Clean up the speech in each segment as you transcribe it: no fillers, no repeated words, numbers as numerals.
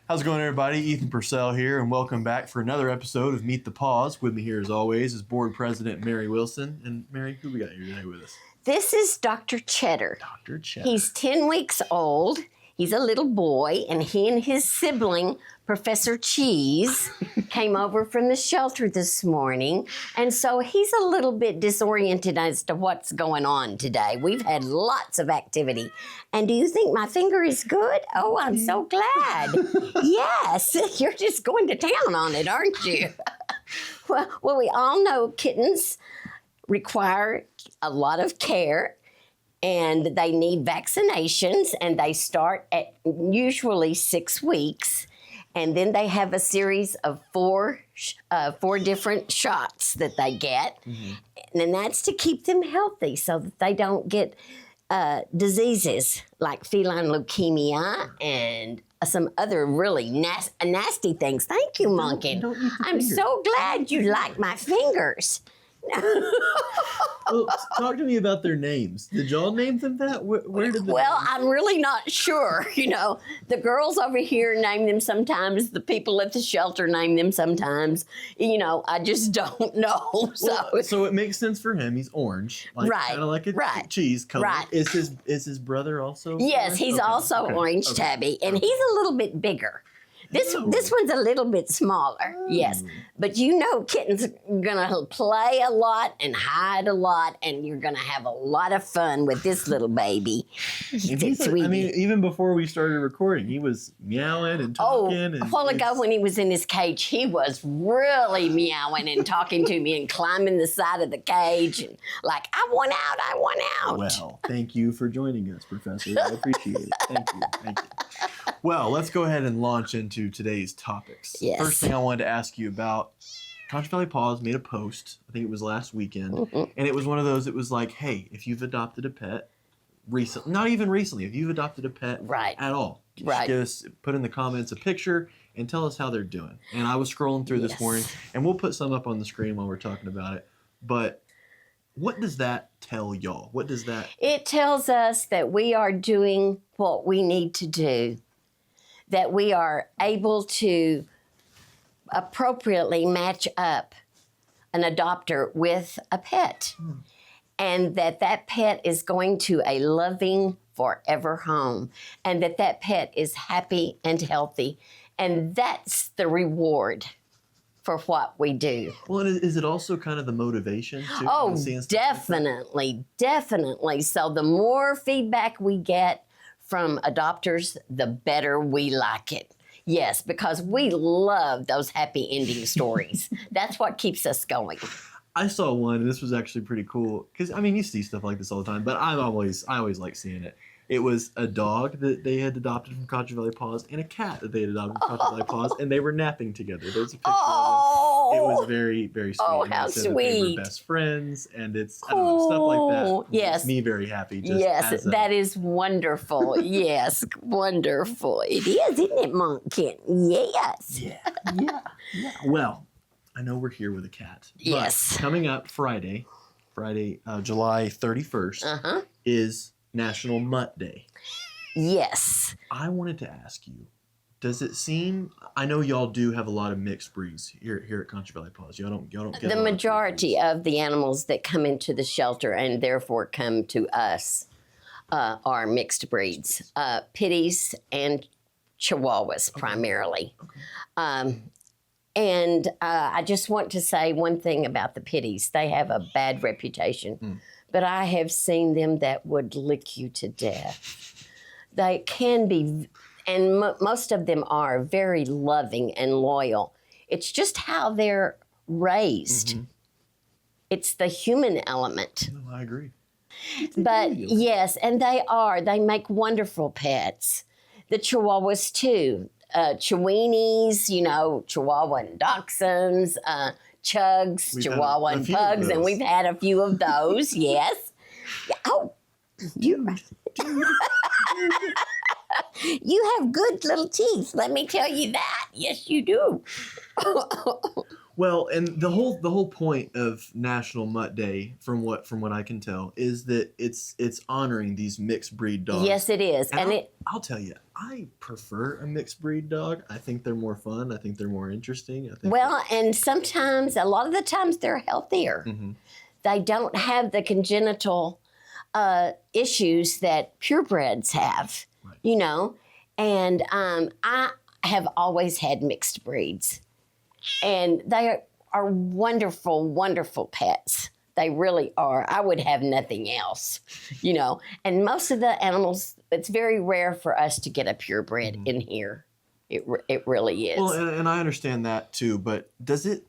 How's it going, everybody? Ethan Purcell here, and welcome back for another episode of Meet the PAWS. With me here, as always, is Board President Mary Wilson. And Mary, who we got here today with us? This is Dr. Cheddar. Dr. Cheddar. He's 10 weeks old. He's a little boy, and he and his sibling, Professor Cheese, came over from the shelter this morning. And so he's a little bit disoriented as to what's going on today. We've had lots of activity. And do you think my finger is good? Oh, I'm so glad. Yes, you're just going to town on it, aren't you? Well, we all know kittens require a lot of care. And they need vaccinations, and they start at usually 6 weeks. And then they have a series of four different shots that they get. Mm-hmm. And that's to keep them healthy so that they don't get diseases like feline leukemia and some other really nasty things. Thank you, Monken. I'm so glad you like my fingers. Well, talk to me about their names. Did y'all name them that? Where did Well, I'm really not sure. You know, the girls over here name them sometimes. The people at the shelter name them sometimes. You know, I just don't know. So it makes sense for him. He's orange, like, right? Kind of like a cheese color. Right. Is his brother also? Yes, orange? he's also orange, Tabby, and he's a little bit bigger. This one's a little bit smaller, yes. But you know kittens are going to play a lot and hide a lot, and you're going to have a lot of fun with this little baby. Sweetie. I mean, even before we started recording, he was meowing and talking. A while ago when he was in his cage, he was really meowing and talking to me and climbing the side of the cage and like, I want out. Well, thank you for joining us, Professor. I appreciate it. Thank you. Well, let's go ahead and launch into today's topics. Yes. First thing I wanted to ask you about, Contra Valley PAWS made a post, I think it was last weekend, and it was one of those, it was like, hey, if you've adopted a pet recently, not even recently, if you've adopted a pet at all, just put in the comments a picture and tell us how they're doing. And I was scrolling through this morning, and we'll put some up on the screen while we're talking about it, but what does that tell y'all? What does that? It tells us that we are doing what we need to do, that we are able to appropriately match up an adopter with a pet, and that pet is going to a loving forever home, and that pet is happy and healthy, and that's the reward for what we do. Well, is it also kind of the motivation too? Oh, definitely. So the more feedback we get from adopters, the better we like it. Yes, because we love those happy ending stories. That's what keeps us going. I saw one, and this was actually pretty cool, because, I mean, you see stuff like this all the time, but I always like seeing it. It was a dog that they had adopted from Contra Valley PAWS and a cat that they had adopted from Contra Valley PAWS, and they were napping together. There's a picture of them. It was very, very sweet. Oh, and how they said sweet. That they were best friends, and it's, I don't know, stuff like that. Yes. Makes me very happy. Yes, that is wonderful. Yes, wonderful. It is, isn't it, Monken? Yes. Yeah. Well, I know we're here with a cat. Yes. But coming up Friday, July 31st, is National Mutt Day. Yes. I wanted to ask you, does it seem, I know y'all do have a lot of mixed breeds here at Contra Valley PAWS. Y'all don't get the majority of the animals that come into the shelter and therefore come to us are mixed breeds, pitties and chihuahuas primarily. And I just want to say one thing about the pitties. They have a bad reputation, but I have seen them that would lick you to death. They can be, and most of them are, very loving and loyal. It's just how they're raised. It's the human element. No, I agree. But yes, and they make wonderful pets. The chihuahuas too. Chiweenies, you know, Chihuahua and Dachshunds, Chugs, Chihuahua and Pugs, and we've had a few of those, yes. Oh, you have good little teeth, let me tell you that. Yes, you do. Well, and the whole point of National Mutt Day, from what I can tell, is that it's honoring these mixed breed dogs. Yes, it is, and I'll tell you, I prefer a mixed breed dog. I think they're more fun. I think they're more interesting. I think Well, and sometimes, a lot of the times, they're healthier. Mm-hmm. They don't have the congenital issues that purebreds have, Right. you know. And I have always had mixed breeds, and they are wonderful, wonderful pets. They really are. I would have nothing else, you know. And most of the animals, it's very rare for us to get a purebred in here. It really is. Well, and I understand that too, but does it,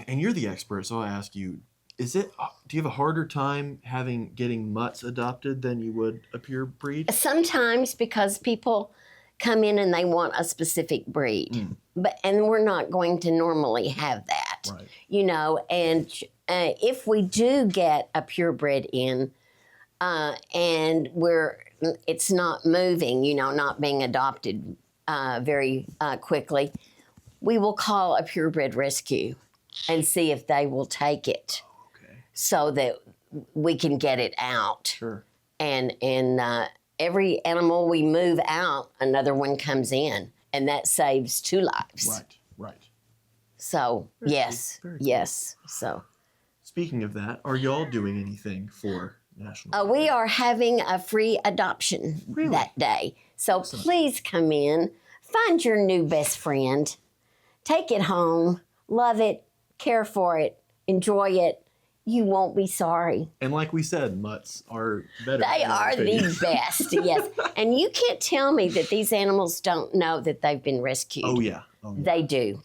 and you're the expert, so I'll ask you, do you have a harder time getting mutts adopted than you would a pure breed? Sometimes because people come in and they want a specific breed, and we're not going to normally have that, Right. you know. And if we do get a purebred in, and it's not moving, you know, not being adopted very quickly, we will call a purebred rescue and see if they will take it. So that we can get it out. Sure. And every animal we move out, another one comes in, and that saves 2 lives. Right. So Very yes, cool. Very cool. yes. So Speaking of that, are y'all doing anything for National? we are having a free adoption that day. So please come in, find your new best friend, take it home, love it, care for it, enjoy it. You won't be sorry. And like we said, mutts are better. They in our are opinion. the best, yes. And you can't tell me that these animals don't know that they've been rescued. Oh yeah. They do.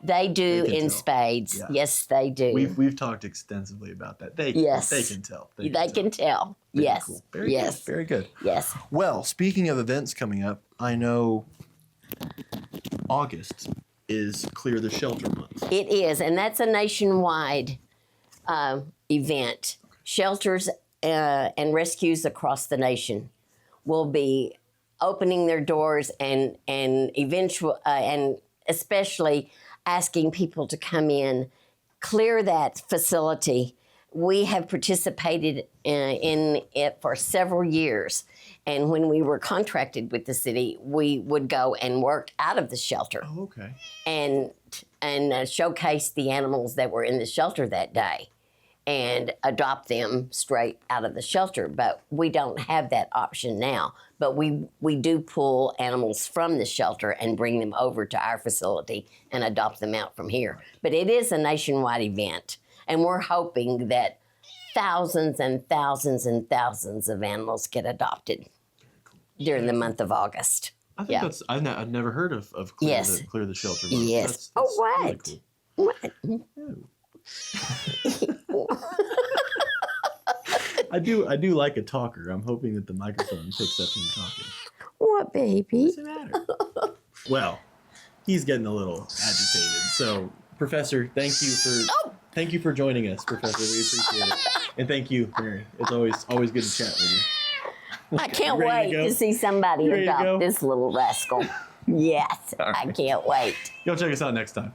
They do They can in tell. spades. Yeah. Yes, they do. We've talked extensively about that. They Yes. can tell. They can tell. Very Yes. cool. Very yes. good. Very good. Yes. Well, speaking of events coming up, I know August is Clear the Shelter Month. It is, and that's a nationwide event. Shelters and rescues across the nation will be opening their doors and especially asking people to come in, clear that facility. We have participated in it for several years. And when we were contracted with the city, we would go and work out of the shelter Oh, okay. and showcase the animals that were in the shelter that day and adopt them straight out of the shelter. But we don't have that option now. But we do pull animals from the shelter and bring them over to our facility and adopt them out from here. But it is a nationwide event, and we're hoping that thousands and thousands and thousands of animals get adopted during the month of August. I think that's I've never heard of Clear, Yes. Clear the Shelter Month. Yes. That's really cool. What? I do like a talker. I'm hoping that the microphone picks up him talking. What, baby? What's the matter? Well, he's getting a little agitated. So, Professor, thank you for joining us, Professor. We appreciate it. And thank you, Mary. It's always good to chat with you. I can't You ready wait to go? to see somebody You ready to go? adopt this little rascal. Yes, All right. I can't wait. Y'all check us out next time.